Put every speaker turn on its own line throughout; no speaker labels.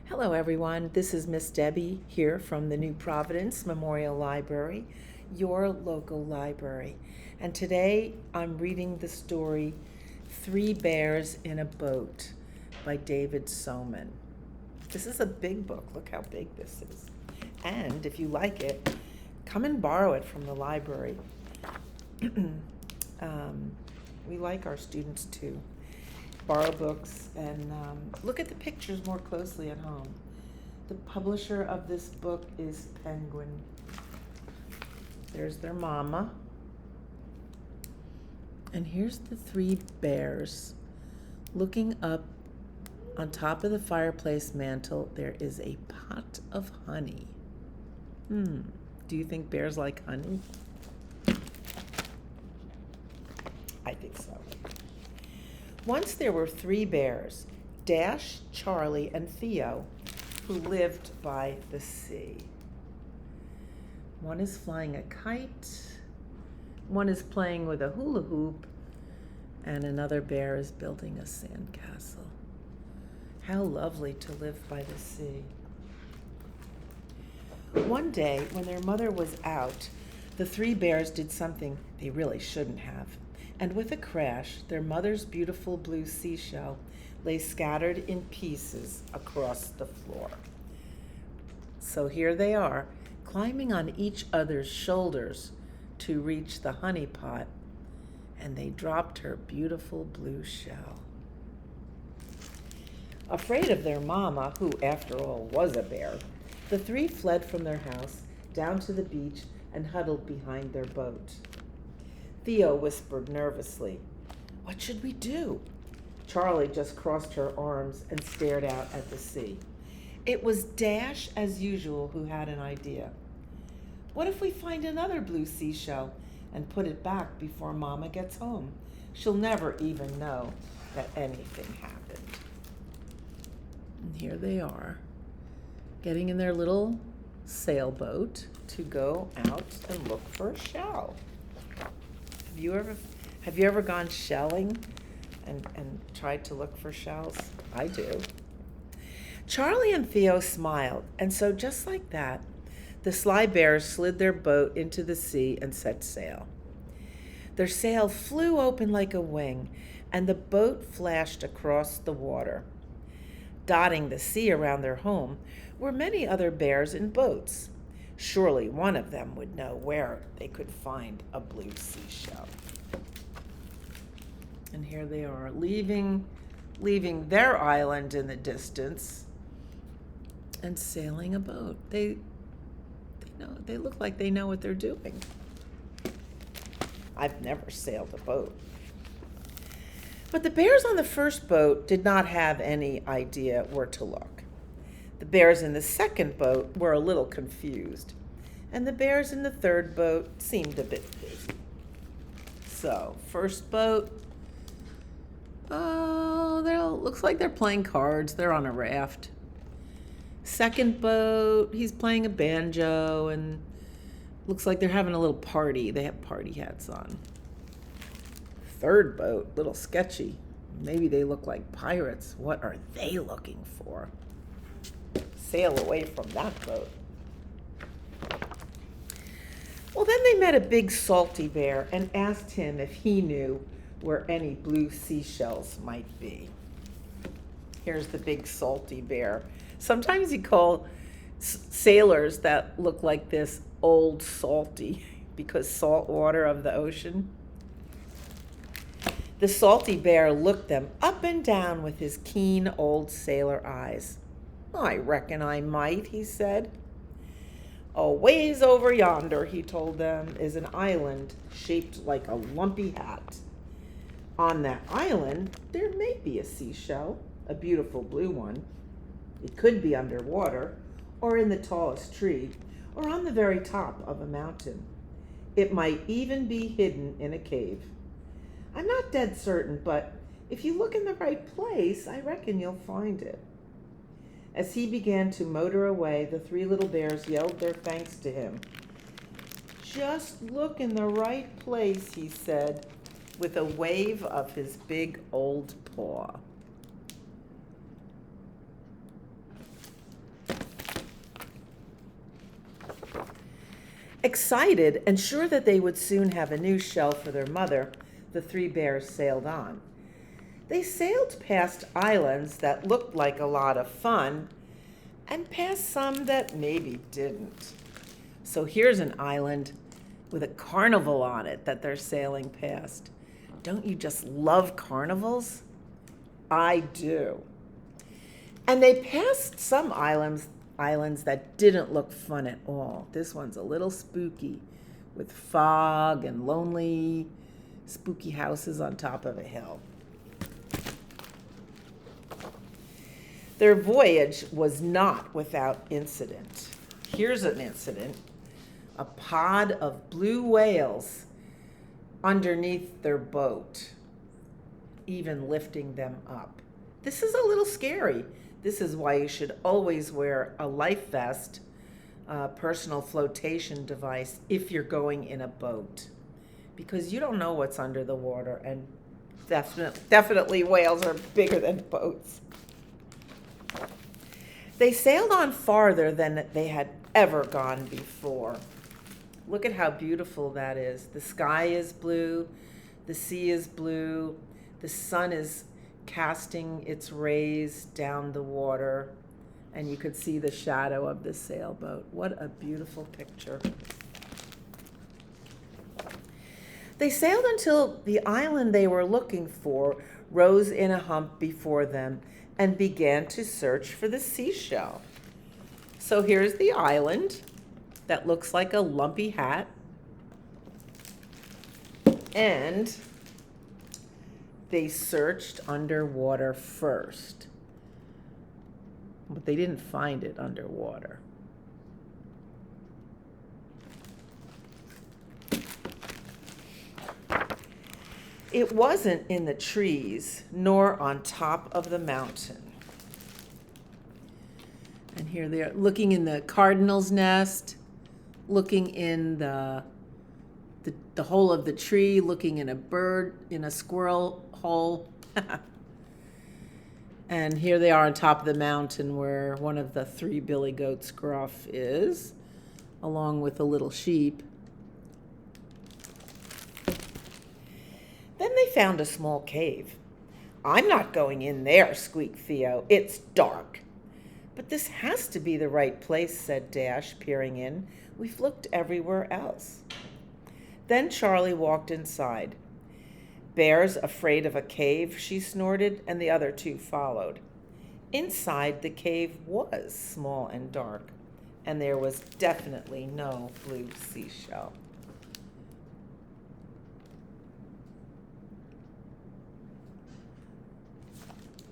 Hello everyone, this is Miss Debbie here from the New Providence Memorial Library, your local library. And today I'm reading the story Three Bears in a Boat by David Soman. This is a big book, look how big this is. And if you like it, come and borrow it from the library. We like our students to borrow books and look at the pictures more closely at home. The publisher of this book is Penguin. There's their mama. And here's the three bears looking up on top of the fireplace mantle. There is a pot of honey. Do you think bears like honey? I think so. Once there were three bears, Dash, Charlie, and Theo, who lived by the sea. One is flying a kite, one is playing with a hula hoop, and another bear is building a sandcastle. How lovely to live by the sea. One day, when their mother was out, the three bears did something they really shouldn't have. And with a crash, their mother's beautiful blue seashell lay scattered in pieces across the floor. So here they are, climbing on each other's shoulders to reach the honey pot, and they dropped her beautiful blue shell. Afraid of their mama, who after all was a bear, the three fled from their house down to the beach and huddled behind their boat. Theo whispered nervously, "What should we do?" Charlie just crossed her arms and stared out at the sea. It was Dash, as usual, who had an idea. "What if we find another blue seashell and put it back before Mama gets home? She'll never even know that anything happened." And here they are, getting in their little sailboat to go out and look for a shell. Have you ever gone shelling and tried to look for shells? I do. Charlie and Theo smiled, and so just like that, the sly bears slid their boat into the sea and set sail. Their sail flew open like a wing, and the boat flashed across the water. Dotting the sea around their home were many other bears in boats. Surely one of them would know where they could find a blue seashell. And here they are, leaving their island in the distance and sailing a boat. They look like they know what they're doing. I've never sailed a boat. But the bears on the first boat did not have any idea where to look. The bears in the second boat were a little confused, and the bears in the third boat seemed a bit busy. So, first boat, looks like they're playing cards. They're on a raft. Second boat, he's playing a banjo, and looks like they're having a little party. They have party hats on. Third boat, little sketchy. Maybe they look like pirates. What are they looking for? Sail away from that boat. Well, then they met a big salty bear and asked him if he knew where any blue seashells might be. Here's the big salty bear. Sometimes you call sailors that look like this old salty because salt water of the ocean. The salty bear looked them up and down with his keen old sailor eyes. "I reckon I might," he said. "A ways over yonder," he told them, "is an island shaped like a lumpy hat. On that island, there may be a seashell, a beautiful blue one. It could be underwater, or in the tallest tree, or on the very top of a mountain. It might even be hidden in a cave. I'm not dead certain, but if you look in the right place, I reckon you'll find it." As he began to motor away, the three little bears yelled their thanks to him. "Just look in the right place," he said, with a wave of his big old paw. Excited and sure that they would soon have a new shell for their mother, the three bears sailed on. They sailed past islands that looked like a lot of fun and past some that maybe didn't. So here's an island with a carnival on it that they're sailing past. Don't you just love carnivals? I do. And they passed some islands that didn't look fun at all. This one's a little spooky with fog and lonely, spooky houses on top of a hill. Their voyage was not without incident. Here's an incident. A pod of blue whales underneath their boat, even lifting them up. This is a little scary. This is why you should always wear a life vest, personal flotation device, if you're going in a boat, because you don't know what's under the water, and definitely whales are bigger than boats. They sailed on farther than they had ever gone before. Look at how beautiful that is. The sky is blue, the sea is blue, the sun is casting its rays down the water, and you could see the shadow of the sailboat. What a beautiful picture. They sailed until the island they were looking for rose in a hump before them and began to search for the seashell. So here's the island that looks like a lumpy hat. And they searched underwater first, but they didn't find it underwater. It wasn't in the trees, nor on top of the mountain. And here they are looking in the cardinal's nest, looking in the hole of the tree, looking in a bird, in a squirrel hole. And here they are on top of the mountain where one of the three billy goats Gruff is, along with a little sheep. Then they found a small cave. "I'm not going in there," squeaked Theo. "It's dark." "But this has to be the right place," said Dash, peering in. "We've looked everywhere else." Then Charlie walked inside. "Bears afraid of a cave?" she snorted, and the other two followed. Inside, the cave was small and dark, and there was definitely no blue seashell.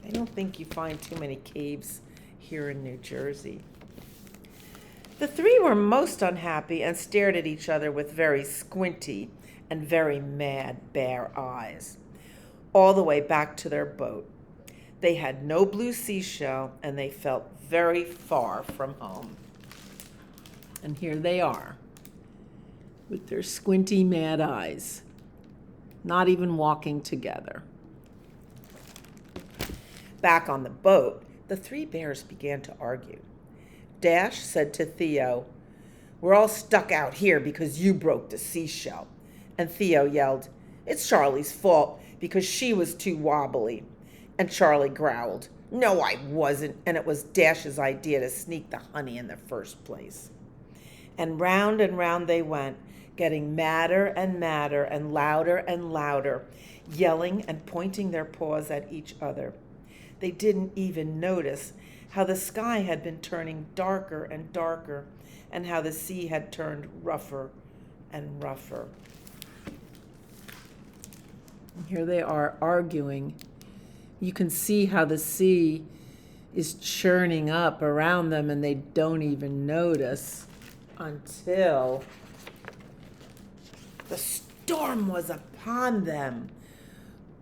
I don't think you find too many caves here in New Jersey. The three were most unhappy and stared at each other with very squinty and very mad bear eyes, all the way back to their boat. They had no blue seashell, and they felt very far from home. And here they are, with their squinty mad eyes, not even walking together. Back on the boat, the three bears began to argue. Dash said to Theo, "We're all stuck out here because you broke the seashell." And Theo yelled, "It's Charlie's fault because she was too wobbly." And Charlie growled, "No, I wasn't, and it was Dash's idea to sneak the honey in the first place." And round they went, getting madder and madder and louder, yelling and pointing their paws at each other. They didn't even notice how the sky had been turning darker and darker, and how the sea had turned rougher and rougher. And here they are arguing. You can see how the sea is churning up around them, and they don't even notice until the storm was upon them.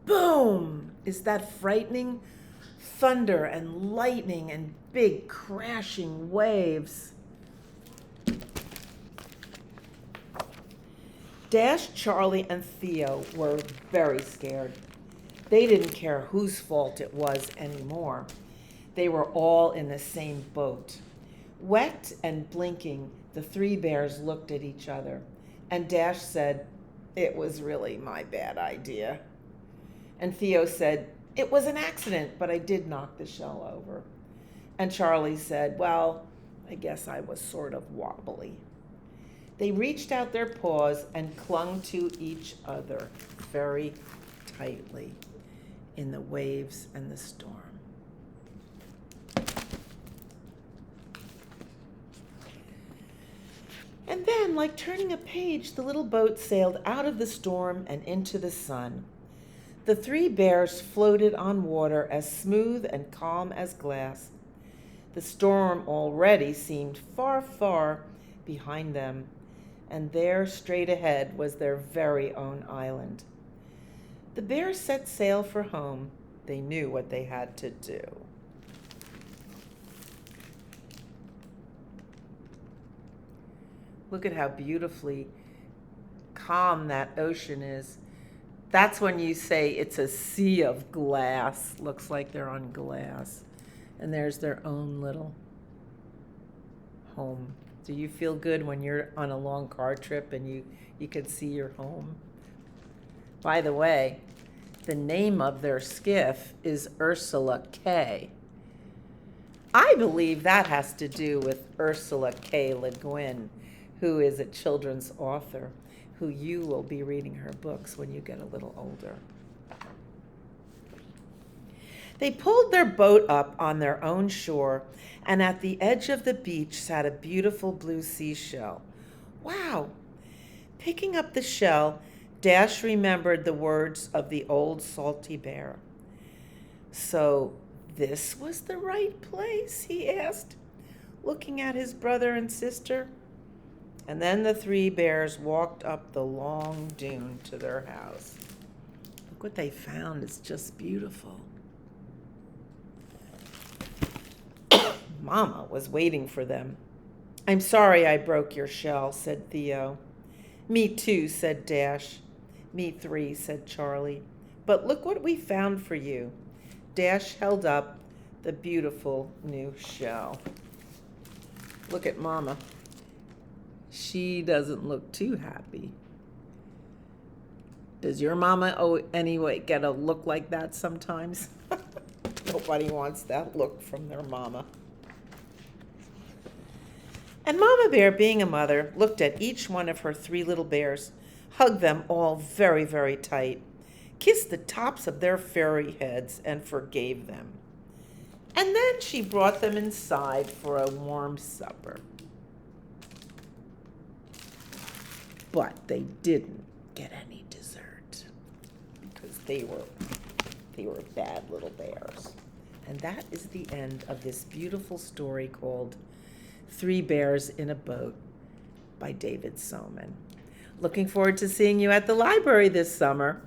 Boom! Is that frightening? Thunder and lightning and big crashing waves. Dash, Charlie, and Theo were very scared. They didn't care whose fault it was anymore. They were all in the same boat. Wet and blinking, the three bears looked at each other, and Dash said, "It was really my bad idea." And Theo said, "It was an accident, but I did knock the shell over." And Charlie said, "Well, I guess I was sort of wobbly." They reached out their paws and clung to each other very tightly in the waves and the storm. And then, like turning a page, the little boat sailed out of the storm and into the sun. The three bears floated on water as smooth and calm as glass. The storm already seemed far, far behind them, and there, straight ahead, was their very own island. The bears set sail for home. They knew what they had to do. Look at how beautifully calm that ocean is. That's when you say it's a sea of glass. Looks like they're on glass. And there's their own little home. Do you feel good when you're on a long car trip and you can see your home? By the way, the name of their skiff is Ursula K. I believe that has to do with Ursula K. Le Guin, who is a children's author, who you will be reading her books when you get a little older. They pulled their boat up on their own shore, and at the edge of the beach sat a beautiful blue seashell. Wow! Picking up the shell, Dash remembered the words of the old salty bear. So this was the right place, he asked, looking at his brother and sister. And then the three bears walked up the long dune to their house. Look what they found. It's just beautiful. Mama was waiting for them. "I'm sorry I broke your shell," said Theo. "Me too," said Dash. "Me three," said Charlie. "But look what we found for you." Dash held up the beautiful new shell. Look at Mama. She doesn't look too happy. Does your mama anyway get a look like that sometimes? Nobody wants that look from their mama. And Mama Bear, being a mother, looked at each one of her three little bears, hugged them all very, very tight, kissed the tops of their furry heads, and forgave them. And then she brought them inside for a warm supper. But they didn't get any dessert because they were bad little bears. And that is the end of this beautiful story called Three Bears in a Boat by David Soman. Looking forward to seeing you at the library this summer.